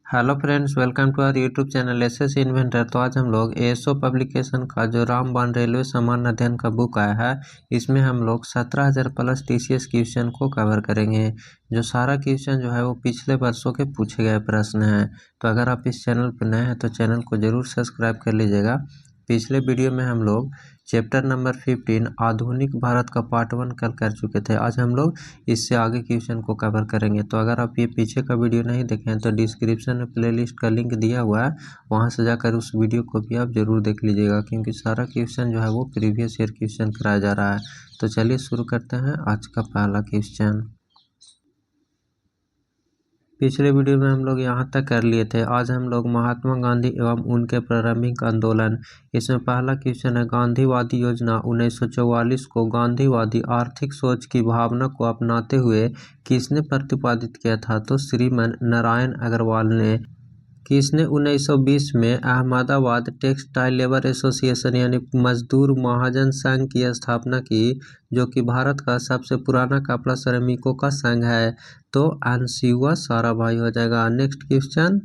Hello friends, welcome to our YouTube channel SS inventor. तो आज हम लोग एएसओ पब्लिकेशन का जो रामबाण रेलवे सामान्य अध्ययन का बुक आया है, इसमें हम लोग 17,000 प्लस टीसीएस क्वेश्चन को कवर करेंगे। जो सारा क्वेश्चन जो है वो पिछले वर्षों के पूछे गए प्रश्न हैं। तो अगर आप इस चैनल पर नए हैं तो चैनल को जरूर सब्सक्राइब कर लीजिएगा। पिछले वीडियो में हम लोग चैप्टर नंबर 15 आधुनिक भारत का पार्ट 1 कल कर चुके थे। आज हम लोग इससे आगे क्वेश्चन को कवर करेंगे। तो अगर आप ये पीछे का वीडियो नहीं देखें तो डिस्क्रिप्शन में प्लेलिस्ट का लिंक दिया हुआ है, वहां से जाकर उस वीडियो को भी आप जरूर देख लीजिएगा, क्योंकि सारा क्वेश्चन जो है वो प्रीवियस ईयर क्वेश्चन कराया जा रहा है। तो चलिए शुरू करते हैं आज का पहला क्वेश्चन। पिछले वीडियो में हम लोग यहाँ तक कर लिए थे। आज हम लोग महात्मा गांधी एवं उनके प्रारंभिक आंदोलन, इसमें पहला क्वेश्चन है, गांधीवादी योजना 1944 को गांधीवादी आर्थिक सोच की भावना को अपनाते हुए किसने प्रतिपादित किया था? तो श्रीमान नारायण अग्रवाल ने। किसने 1920 में अहमदाबाद टेक्सटाइल लेबर एसोसिएशन यानी मजदूर महाजन संघ की स्थापना की, जो कि भारत का सबसे पुराना कपड़ा श्रमिकों का संघ है? तो आंसर हुआ साराभाई हो जाएगा। नेक्स्ट क्वेश्चन,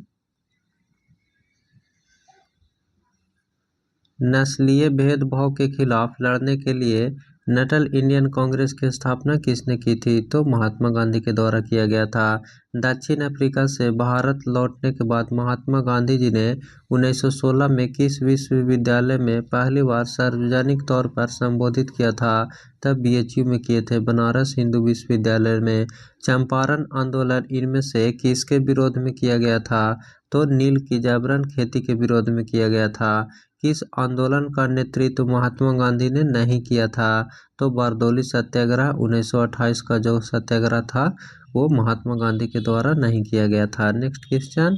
नस्लीय भेदभाव के खिलाफ लड़ने के लिए नेशनल इंडियन कांग्रेस की स्थापना किसने की थी? तो महात्मा गांधी के द्वारा किया गया था। दक्षिण अफ्रीका से भारत लौटने के बाद महात्मा गांधी जी ने 1916 में किस विश्वविद्यालय में पहली बार सार्वजनिक तौर पर संबोधित किया था? तब बीएचयू में किए थे, बनारस हिंदू विश्वविद्यालय में। चंपारण आंदोलन इनमें से किसके विरोध में किया गया था? तो नील की जबरन खेती के विरोध में किया गया था। किस आंदोलन का नेतृत्व महात्मा गांधी ने नहीं किया था? तो बारदौली सत्याग्रह 1928 का जो सत्याग्रह था वो महात्मा गांधी के द्वारा नहीं किया गया था। नेक्स्ट क्वेश्चन,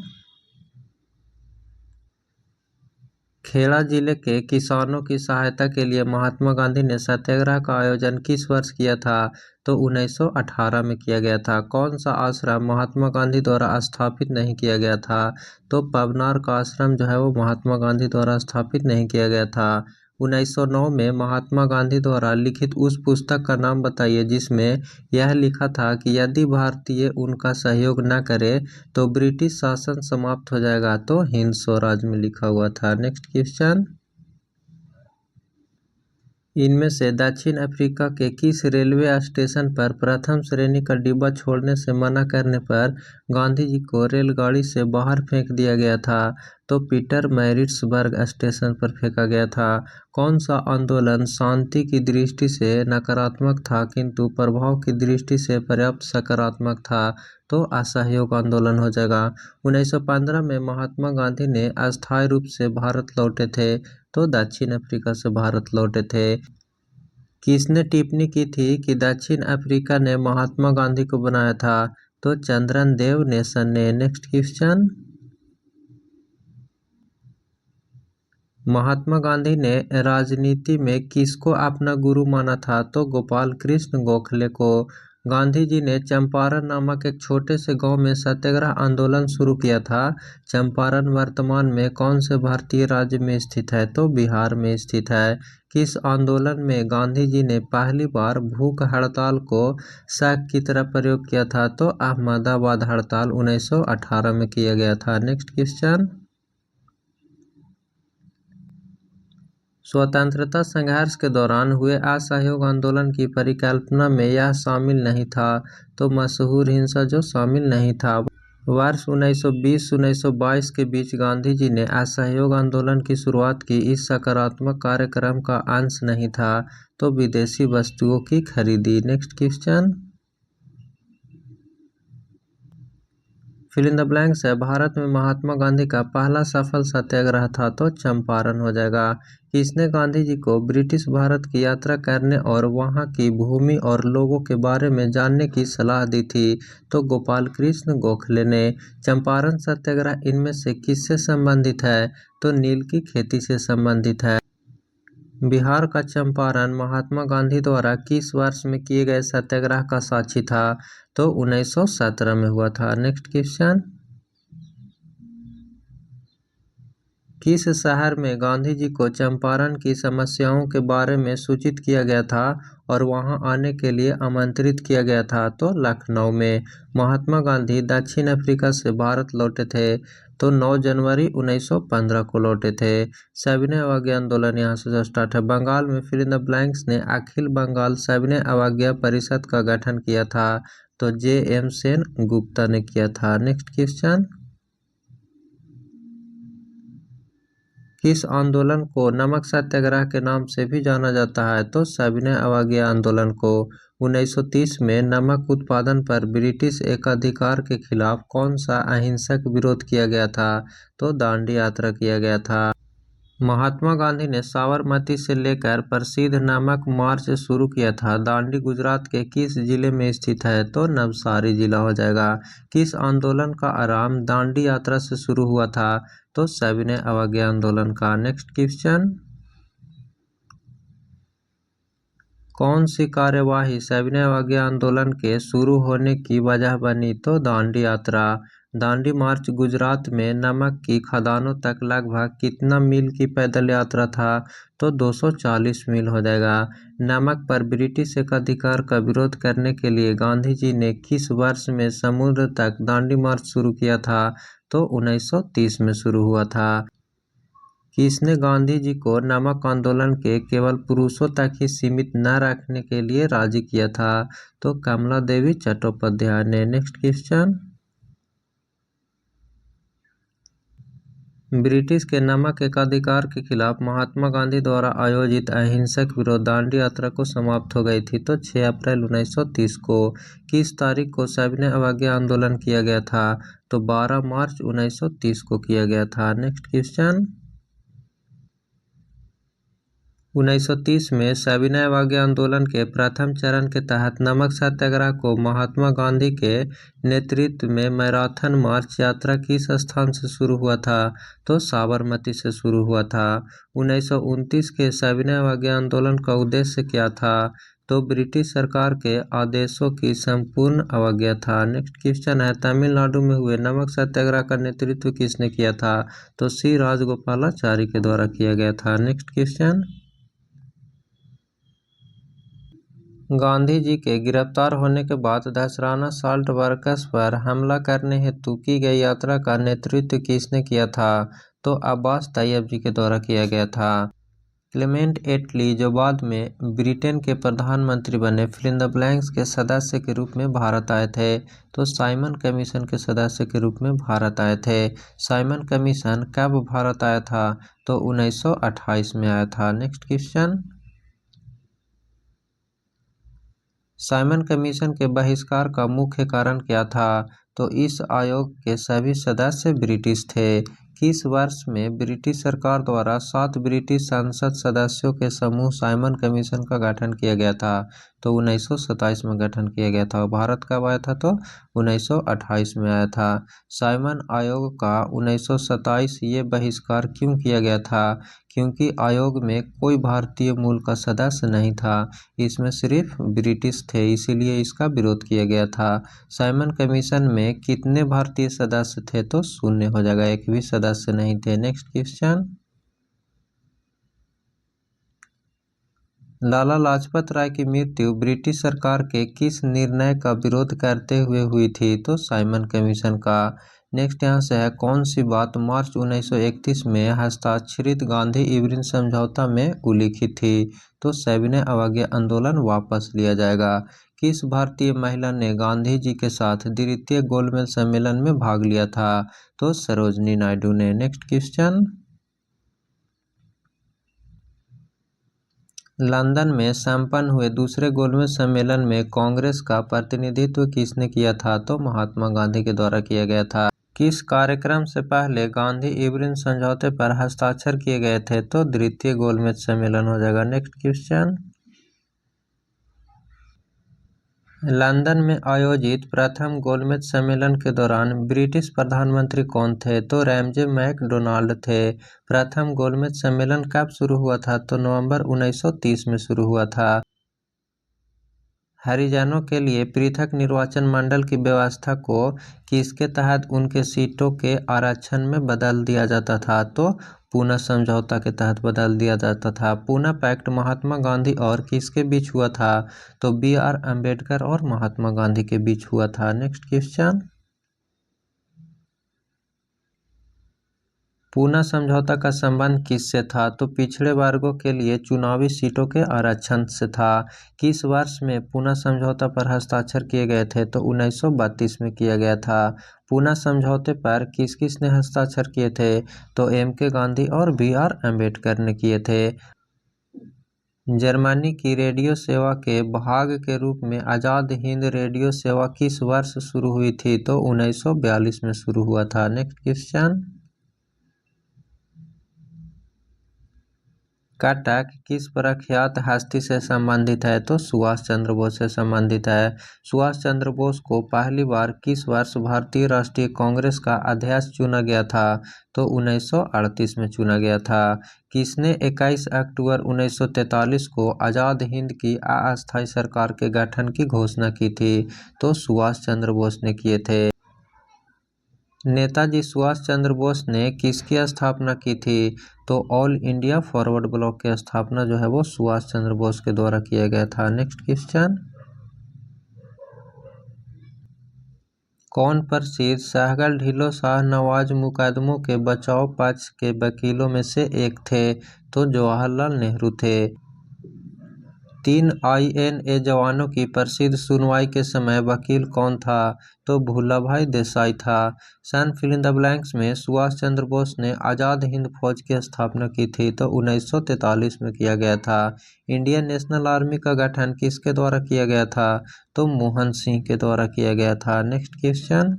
खेड़ा जिले के किसानों की सहायता के लिए महात्मा गांधी ने सत्याग्रह का आयोजन किस वर्ष किया था? तो 1918 में किया गया था। कौन सा आश्रम महात्मा गांधी द्वारा स्थापित नहीं किया गया था? तो पवनार का आश्रम जो है वो महात्मा गांधी द्वारा स्थापित नहीं किया गया था। 1909 में महात्मा गांधी द्वारा लिखित उस पुस्तक का नाम बताइए जिसमें यह लिखा था कि यदि भारतीय उनका सहयोग न करे तो ब्रिटिश शासन समाप्त हो जाएगा? तो हिंद स्वराज में लिखा हुआ था। नेक्स्ट क्वेश्चन, इनमें से दक्षिण अफ्रीका के किस रेलवे स्टेशन पर प्रथम श्रेणी का डिब्बा छोड़ने से मना करने पर गांधी जी को रेलगाड़ी से बाहर फेंक दिया गया था? तो पीटर मैरिट्सबर्ग स्टेशन पर फेंका गया था। कौन सा आंदोलन शांति की दृष्टि से नकारात्मक था किंतु प्रभाव की दृष्टि से पर्याप्त सकारात्मक था? तो असहयोग आंदोलन हो जाएगा। 1915 में महात्मा गांधी ने अस्थायी रूप से भारत लौटे थे, तो दक्षिण अफ्रीका से भारत लौटे थे। किसने टिप्पणी की थी कि दक्षिण अफ्रीका ने महात्मा गांधी को बनाया था? तो चंद्रन देव नेशन ने। नेक्स्ट क्वेश्चन, महात्मा गांधी ने राजनीति में किसको अपना गुरु माना था? तो गोपाल कृष्ण गोखले को। गांधी जी ने चंपारण नामक एक छोटे से गांव में सत्याग्रह आंदोलन शुरू किया था। चंपारण वर्तमान में कौन से भारतीय राज्य में स्थित है? तो बिहार में स्थित है। किस आंदोलन में गांधी जी ने पहली बार भूख हड़ताल को साख की तरह प्रयोग किया था? तो अहमदाबाद हड़ताल 1918 में किया गया था। नेक्स्ट क्वेश्चन, स्वतंत्रता संघर्ष के दौरान हुए असहयोग आंदोलन की परिकल्पना में यह शामिल नहीं था? तो मशहूर हिंसा जो शामिल नहीं था। वर्ष 1920-1922 के बीच गांधी जी ने असहयोग आंदोलन की शुरुआत की। इस सकारात्मक कार्यक्रम का अंश नहीं था? तो विदेशी वस्तुओं की खरीदी। Next question, fill in the blanks है, भारत में महात्मा गांधी का पहला सफल सत्याग्रह था? तो चंपारण हो जाएगा। किसने गांधी जी को ब्रिटिश भारत की यात्रा करने और वहां की भूमि और लोगों के बारे में जानने की सलाह दी थी? तो गोपाल कृष्ण गोखले ने। चंपारण सत्याग्रह इनमें से किससे संबंधित है? तो नील की खेती से संबंधित है। बिहार का चंपारण महात्मा गांधी द्वारा किस वर्ष में किए गए सत्याग्रह का साक्षी था? तो 1917 में हुआ था। नेक्स्ट क्वेश्चन, किस शहर में गांधी जी को चंपारण की समस्याओं के बारे में सूचित किया गया था और वहां आने के लिए आमंत्रित किया गया था? तो लखनऊ में। महात्मा गांधी दक्षिण अफ्रीका से भारत लौटे थे तो 9 जनवरी 1915 को लौटे थे। सविनय अवज्ञा आंदोलन यहाँ से स्टार्ट है। बंगाल में फिल इन द ब्लैंक्स ने अखिल बंगाल सविनय अवज्ञा परिषद का गठन किया था तो J.M. सेन गुप्ता ने किया था। नेक्स्ट क्वेश्चन, किस आंदोलन को नमक सत्याग्रह के नाम से भी जाना जाता है? तो सविनय अवज्ञा आंदोलन को। 1930 में नमक उत्पादन पर ब्रिटिश एकाधिकार के खिलाफ कौन सा अहिंसक विरोध किया गया था? तो दांडी यात्रा किया गया था। महात्मा गांधी ने साबरमती से लेकर प्रसिद्ध नमक मार्च शुरू किया था। दांडी गुजरात के किस जिले में स्थित है? तो नवसारी जिला हो जाएगा। किस आंदोलन का आरंभ दांडी यात्रा से शुरू हुआ था? तो सविनय अवज्ञा आंदोलन का। नेक्स्ट क्वेश्चन, कौन सी कार्यवाही सविनय अवज्ञा आंदोलन के शुरू होने की वजह बनी? तो दांडी यात्रा। दांडी मार्च गुजरात में नमक की खदानों तक लगभग कितना मील की पैदल यात्रा था? तो 240 मील हो जाएगा। नमक पर ब्रिटिश एकाधिकार का विरोध करने के लिए गांधी जी ने किस वर्ष में समुद्र तक दांडी मार्च शुरू किया था? तो 1930 में शुरू हुआ था। किसने गांधी जी को नमक आंदोलन के केवल पुरुषों तक ही सीमित न रखने के लिए राजी किया था? तो कमला देवी चट्टोपाध्याय ने। नेक्स्ट क्वेश्चन, ब्रिटिश के नमक एकाधिकार के खिलाफ महात्मा गांधी द्वारा आयोजित अहिंसक विरोध दांडी यात्रा को समाप्त हो गई थी तो 6 अप्रैल 1930 को। किस तारीख को सविनय अवज्ञा आंदोलन किया गया था? तो 12 मार्च 1930 को किया गया था। नेक्स्ट क्वेश्चन, 1930 में सविनय अवज्ञा आंदोलन के प्रथम चरण के तहत नमक सत्याग्रह को महात्मा गांधी के नेतृत्व में मैराथन मार्च यात्रा किस स्थान से शुरू हुआ था? तो साबरमती से शुरू हुआ था। 1929 के सविनय अवज्ञा आंदोलन का उद्देश्य क्या था? तो ब्रिटिश सरकार के आदेशों की संपूर्ण अवज्ञा था। नेक्स्ट क्वेश्चन है, तमिलनाडु में हुए नमक सत्याग्रह का नेतृत्व किसने किया था? तो सी राजगोपालाचारी के द्वारा किया गया था। नेक्स्ट क्वेश्चन, गांधी जी के गिरफ्तार होने के बाद दशहराना साल्ट वर्कर्स पर हमला करने हेतु की गई यात्रा का नेतृत्व किसने किया था? तो अब्बास तैयब जी के द्वारा किया गया था। क्लेमेंट एटली जो बाद में ब्रिटेन के प्रधानमंत्री बने फिल इन द ब्लैंक्स के सदस्य के रूप में भारत आए थे? तो साइमन कमीशन के सदस्य के रूप में भारत आए थे। साइमन कमीशन कब भारत आया था? तो 1928 में आया था। नेक्स्ट क्वेश्चन, साइमन कमीशन के बहिष्कार का मुख्य कारण क्या था? तो इस आयोग के सभी सदस्य ब्रिटिश थे। किस वर्ष में ब्रिटिश सरकार द्वारा 7 ब्रिटिश संसद सदस्यों के समूह साइमन कमीशन का गठन किया गया था? तो 1927 में गठन किया गया था। भारत कब आया था? तो 1928 में आया था। साइमन आयोग का 1927 ये बहिष्कार क्यों किया गया था? क्योंकि आयोग में कोई भारतीय मूल का सदस्य नहीं था, इसमें सिर्फ ब्रिटिश थे, इसीलिए इसका विरोध किया गया था। साइमन कमीशन में कितने भारतीय सदस्य थे? तो 0 हो जाएगा, एक भी सदस्य नहीं थे। नेक्स्ट क्वेश्चन, लाला लाजपत राय की मृत्यु ब्रिटिश सरकार के किस निर्णय का विरोध करते हुए हुई थी? तो साइमन कमीशन का। नेक्स्ट यहाँ से है, कौन सी बात मार्च 1931 में हस्ताक्षरित गांधी इरविन समझौता में उल्लिखित थी? तो सविनय अवज्ञा आंदोलन वापस लिया जाएगा। किस भारतीय महिला ने गांधी जी के साथ द्वितीय गोलमेज सम्मेलन में भाग लिया था? तो सरोजनी नायडू ने। नेक्स्ट क्वेश्चन, लंदन में संपन्न हुए दूसरे गोलमेज सम्मेलन में कांग्रेस का प्रतिनिधित्व किसने किया था? तो महात्मा गांधी के द्वारा किया गया था। किस कार्यक्रम से पहले गांधी इरविन समझौते पर हस्ताक्षर किए गए थे? तो द्वितीय गोलमेज सम्मेलन हो जाएगा। नेक्स्ट क्वेश्चन, लंदन में आयोजित प्रथम गोलमेज सम्मेलन के दौरान ब्रिटिश प्रधानमंत्री कौन थे? तो रैमजे मैकडोनाल्ड थे। प्रथम गोलमेज सम्मेलन कब शुरू हुआ था? तो नवंबर 1930 में शुरू हुआ था। हरिजनों के लिए पृथक निर्वाचन मंडल की व्यवस्था को किसके तहत उनके सीटों के आरक्षण में बदल दिया जाता था? तो पूना समझौता के तहत बदल दिया जाता था। पूना पैक्ट महात्मा गांधी और किसके बीच हुआ था? तो B.R. अम्बेडकर और महात्मा गांधी के बीच हुआ था। नेक्स्ट क्वेश्चन, पूना समझौता का संबंध किससे था? तो पिछड़े वर्गों के लिए चुनावी सीटों के आरक्षण से था। किस वर्ष में पूना समझौता पर हस्ताक्षर किए गए थे? तो 1932 में किया गया था। पूना समझौते पर किस किस ने हस्ताक्षर किए थे? तो M.K. गांधी और B.R. अम्बेडकर ने किए थे। जर्मनी की रेडियो सेवा के भाग के रूप में आज़ाद हिंद रेडियो सेवा किस वर्ष शुरू हुई थी? तो 1942 में शुरू हुआ था। नेक्स्ट क्वेश्चन, कटक किस प्रख्यात हस्ती से संबंधित है? तो सुभाष चंद्र बोस से संबंधित है। सुभाष चंद्र बोस को पहली बार किस वर्ष भारतीय राष्ट्रीय कांग्रेस का अध्यक्ष चुना गया था? तो 1938 में चुना गया था। किसने 21 अक्टूबर 1943 को आज़ाद हिंद की अस्थायी सरकार के गठन की घोषणा की थी? तो सुभाष चंद्र बोस ने किए थे। नेताजी सुभाष चंद्र बोस ने किसकी स्थापना की थी? तो ऑल इंडिया फॉरवर्ड ब्लॉक की स्थापना जो है वो सुभाष चंद्र बोस के द्वारा किया गया था। नेक्स्ट क्वेश्चन, कौन प्रसिद्ध सहगल ढिल्लो शाहनवाज मुकदमों के बचाव पक्ष के वकीलों में से एक थे? तो जवाहरलाल नेहरू थे। 3 INA जवानों की प्रसिद्ध सुनवाई के समय वकील कौन था? तो भूलाभाई देसाई था। सन फिल इन द ब्लैंक्स में सुभाष चंद्र बोस ने आज़ाद हिंद फौज की स्थापना की थी? तो 1943 में किया गया था। इंडियन नेशनल आर्मी का गठन किसके द्वारा किया गया था? तो मोहन सिंह के द्वारा किया गया था। Next question,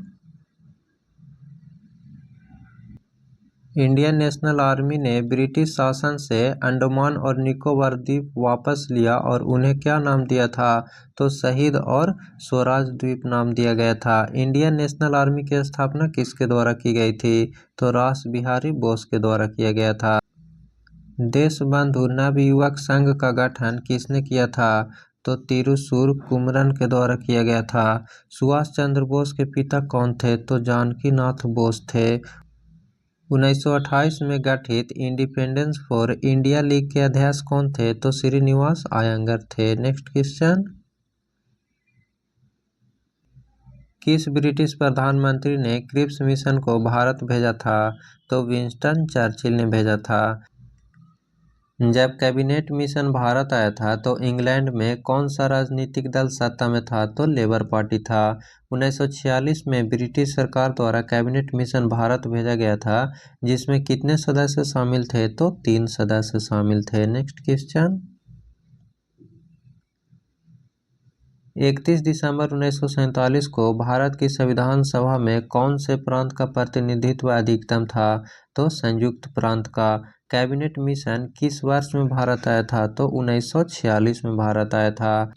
Indian national army ने ब्रिटिश शासन से अंडमान और निकोबार द्वीप वापस लिया और उन्हें क्या नाम दिया था? तो शहीद और स्वराज द्वीप नाम दिया गया था। इंडियन नेशनल आर्मी की स्थापना किसके द्वारा की गई थी? तो रास बिहारी बोस के द्वारा किया गया था। देशबंधु नवयुवक संघ का गठन किसने किया था? तो तिरुशूर कुमरन के द्वारा किया गया था। सुभाष चंद्र बोस के पिता कौन थे? तो जानकी नाथ बोस थे। 1928 में गठित इंडिपेंडेंस फॉर इंडिया लीग के अध्यक्ष कौन थे? तो श्रीनिवास अयंगर थे। नेक्स्ट क्वेश्चन, किस ब्रिटिश प्रधानमंत्री ने क्रिप्स मिशन को भारत भेजा था? तो विंस्टन चर्चिल ने भेजा था। जब कैबिनेट मिशन भारत आया था तो इंग्लैंड में कौन सा राजनीतिक दल सत्ता में था? तो लेबर पार्टी था। 1946 में ब्रिटिश सरकार द्वारा कैबिनेट मिशन भारत भेजा गया था, जिसमें कितने सदस्य शामिल थे? तो 3 सदस्य शामिल थे। नेक्स्ट क्वेश्चन, 31 दिसंबर 1947 को भारत की संविधान सभा में कौन से प्रांत का प्रतिनिधित्व अधिकतम था? तो संयुक्त प्रांत का। कैबिनेट मिशन किस वर्ष में भारत आया था? तो 1946 में भारत आया था।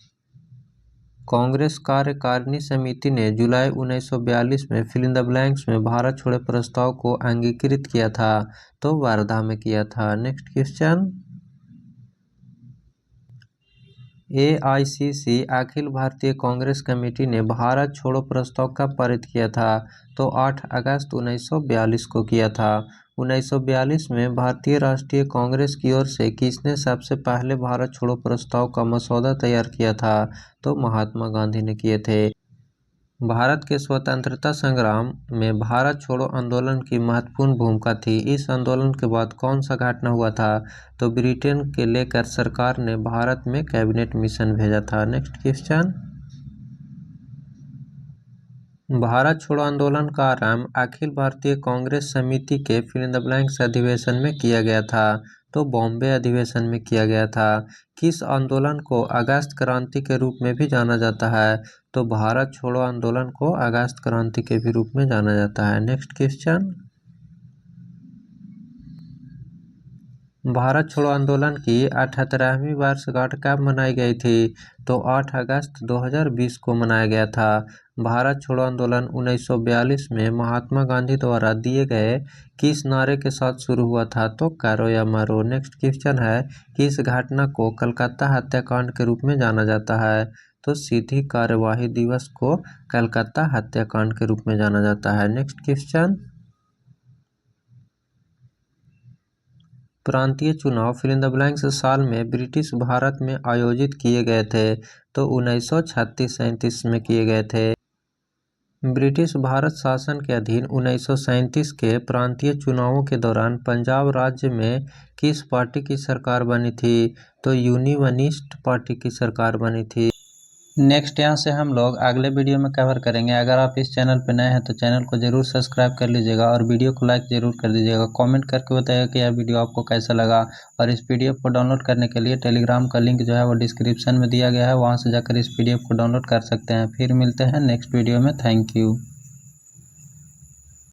कांग्रेस कार्यकारिणी समिति ने जुलाई 1942 में फिल इन द ब्लैंक्स में भारत छोड़ो प्रस्ताव को अंगीकृत किया था? तो वर्धा में किया था। Next question, AICC Akhil Bharatiya Congress committee ने भारत छोड़ो प्रस्ताव कब पारित किया था? तो 8 अगस्त 1942 को किया था। 1942 में भारतीय राष्ट्रीय कांग्रेस की ओर से किसने सबसे पहले भारत छोड़ो प्रस्ताव का मसौदा तैयार किया था? तो महात्मा गांधी ने किए थे। भारत के स्वतंत्रता संग्राम में भारत छोड़ो आंदोलन की महत्वपूर्ण भूमिका थी। इस आंदोलन के बाद कौन सा घटना हुआ था? तो ब्रिटेन के लेकर सरकार ने भारत में कैबिनेट मिशन भेजा था। नेक्स्ट क्वेश्चन, भारत छोड़ो आंदोलन का आरंभ अखिल भारतीय कांग्रेस समिति के फिल इन द ब्लैंक्स अधिवेशन में किया गया था? तो बॉम्बे अधिवेशन में किया गया था। किस आंदोलन को अगस्त क्रांति के रूप में भी जाना जाता है? तो भारत छोड़ो आंदोलन को अगस्त क्रांति के भी रूप में जाना जाता है। नेक्स्ट क्वेश्चन, भारत छोड़ो आंदोलन की 78वीं वर्षगांठ कब मनाई गई थी? तो 8 अगस्त 2020 को मनाया गया था। भारत छोड़ो आंदोलन 1942 में महात्मा गांधी द्वारा दिए गए किस नारे के साथ शुरू हुआ था? तो करो या मरो। नेक्स्ट क्वेश्चन है, किस घटना को कलकत्ता हत्याकांड के रूप में जाना जाता है? तो सीधी कार्यवाही दिवस को कलकत्ता हत्याकांड के रूप में जाना जाता है। नेक्स्ट क्वेश्चन, प्रांतीय चुनाव फिल इन द ब्लैंक्स साल में ब्रिटिश भारत में आयोजित किए गए थे? तो 1936-37 में किए गए थे। ब्रिटिश भारत शासन के अधीन 1937 के प्रांतीय चुनावों के दौरान पंजाब राज्य में किस पार्टी की सरकार बनी थी? तो यूनियनिस्ट पार्टी की सरकार बनी थी। नेक्स्ट यहाँ से हम लोग अगले वीडियो में कवर करेंगे। अगर आप इस चैनल पर नए हैं तो चैनल को जरूर सब्सक्राइब कर लीजिएगा और वीडियो को लाइक जरूर कर दीजिएगा। कमेंट करके बताइएगा कि यह वीडियो आपको कैसा लगा। और इस पीडीएफ को डाउनलोड करने के लिए टेलीग्राम का लिंक जो है वो डिस्क्रिप्शन में दिया गया है, वहाँ से जाकर इस पीडीएफ को डाउनलोड कर सकते हैं। फिर मिलते हैं नेक्स्ट वीडियो में। Thank you.